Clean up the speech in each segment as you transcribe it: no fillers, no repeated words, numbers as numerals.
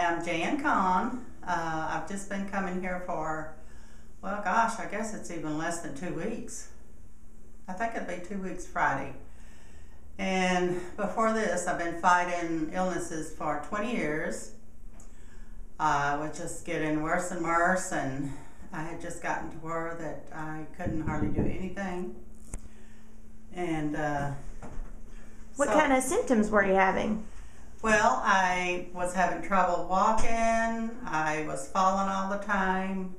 I'm Jan Kahn. I've just been coming here for, well, gosh, I guess it's even less than 2 weeks. I think it'll be 2 weeks Friday. And before this, I've been fighting illnesses for 20 years. I was just getting worse and worse, and I had just gotten to where that I couldn't hardly do anything. And what kind of symptoms were you having? Well, I was having trouble walking. I was falling all the time,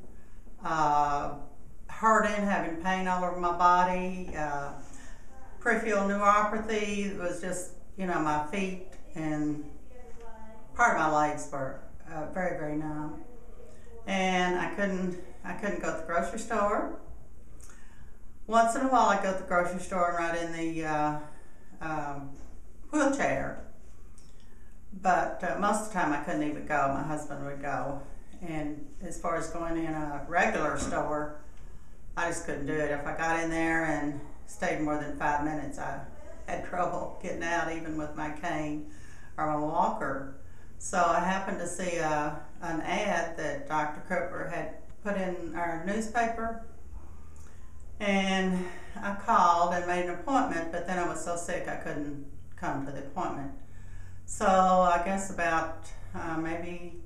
hurting, having pain all over my body, peripheral neuropathy. It was just, my feet and part of my legs were very, very numb. And I couldn't go to the grocery store. Once in a while, I'd go to the grocery store and ride in the wheelchair. But most of the time I couldn't even go. My husband would go. And as far as going in a regular store, I just couldn't do it. If I got in there and stayed more than 5 minutes, I had trouble getting out, even with my cane or my walker. So I happened to see an ad that Dr. Cooper had put in our newspaper. And I called and made an appointment, but then I was so sick I couldn't come to the appointment. So I guess about maybe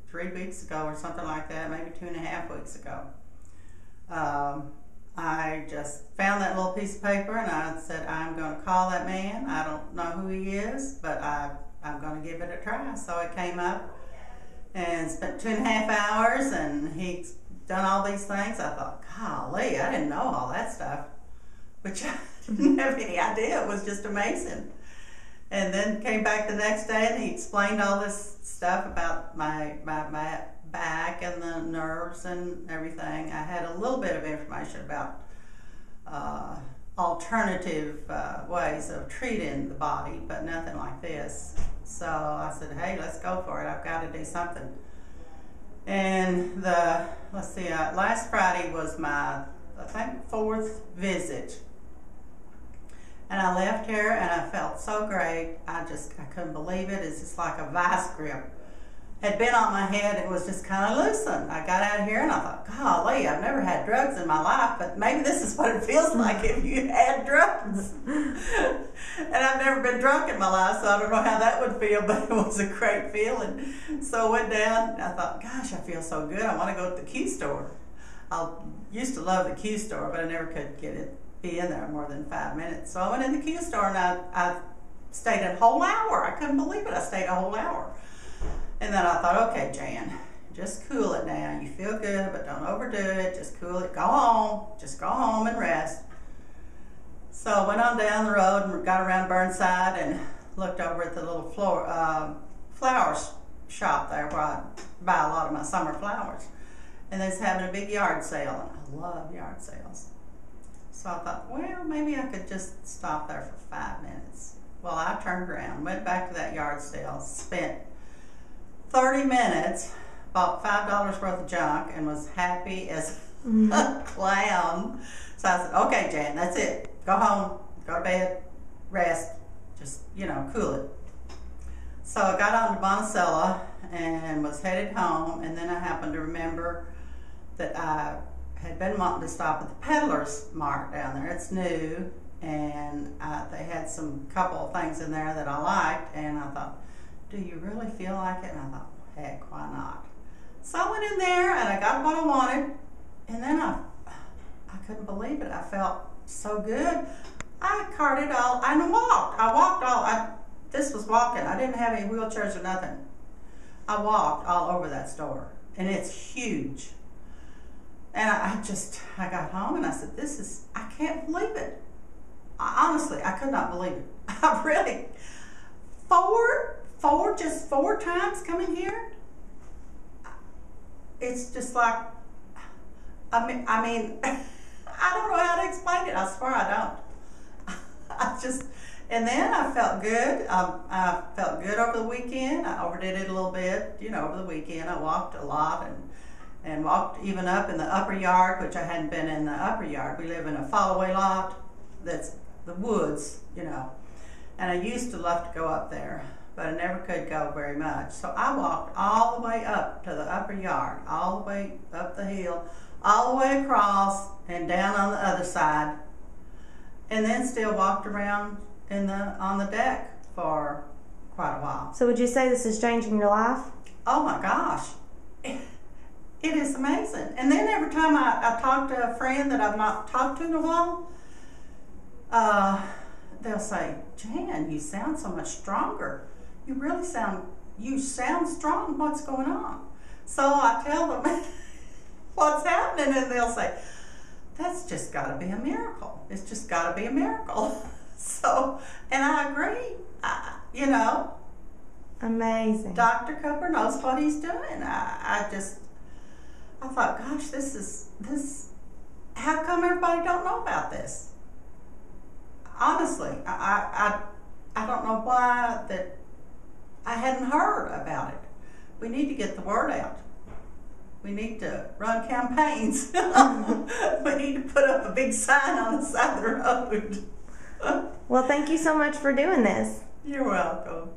3 weeks ago or something like that, maybe 2.5 weeks ago, I just found that little piece of paper and I said, I'm going to call that man. I don't know who he is, but I'm going to give it a try. So I came up and spent 2.5 hours, and he's done all these things. I thought, golly, I didn't know all that stuff, which I didn't have any idea. It was just amazing. And then came back the next day and he explained all this stuff about my back and the nerves and everything. I had a little bit of information about alternative ways of treating the body, but nothing like this. So I said, hey, let's go for it. I've got to do something. And last Friday was my, I think, 4th visit. And I left here and I felt so great. I couldn't believe it. It's just like a vice grip had been on my head. It was just kind of loosened. I got out here and I thought, golly, I've never had drugs in my life, but maybe this is what it feels like if you had drugs. And I've never been drunk in my life, so I don't know how that would feel, but it was a great feeling. So I went down and I thought, gosh, I feel so good. I want to go to the Q store. I used to love the Q store, but I never could be in there more than 5 minutes. So I went in the Q store and I stayed a whole hour. I couldn't believe it. I stayed a whole hour. And then I thought, okay, Jan, just cool it down. You feel good, but don't overdo it. Just cool it. Go home. Just go home and rest. So I went on down the road and got around Burnside and looked over at the little flower shop there where I buy a lot of my summer flowers. And they're having a big yard sale, and I love yard sales. So I thought, well, maybe I could just stop there for 5 minutes. Well, I turned around, went back to that yard sale, spent 30 minutes, bought $5 worth of junk, and was happy as a clown. So I said, okay, Jan, that's it. Go home, go to bed, rest, just, cool it. So I got on to Monticello and was headed home, and then I happened to remember that I had been wanting to stop at the Peddler's Mart down there. It's new, and they had some couple of things in there that I liked, and I thought, do you really feel like it? And I thought, heck, why not? So I went in there and I got what I wanted, and then I couldn't believe it. I felt so good. I carted all, I walked. This was walking. I didn't have any wheelchairs or nothing. I walked all over that store, and it's huge. And I got home and I said, I can't believe it. Honestly, I could not believe it. I really, just four times coming here. It's just like, I mean, I don't know how to explain it. I swear I don't. And then I felt good. I felt good over the weekend. I overdid it a little bit, over the weekend. I walked a lot and walked even up in the upper yard, which I hadn't been in the upper yard. We live in a fall-away lot that's the woods, And I used to love to go up there. but I never could go very much. So I walked all the way up to the upper yard, all the way up the hill, all the way across and down on the other side, and then still walked around on the deck for quite a while. So would you say this is changing your life? Oh my gosh. It is amazing. And then every time I talk to a friend that I've not talked to in a while, they'll say, Jan, you sound so much stronger. You sound strong. What's going on? So I tell them what's happening, and they'll say, that's just got to be a miracle. It's just got to be a miracle. So, and I agree. Amazing. Dr. Cooper knows what he's doing. I thought, gosh, how come everybody don't know about this? Honestly, I don't know why that I hadn't heard about it. We need to get the word out. We need to run campaigns. We need to put up a big sign on the side of the road. Well, thank you so much for doing this. You're welcome.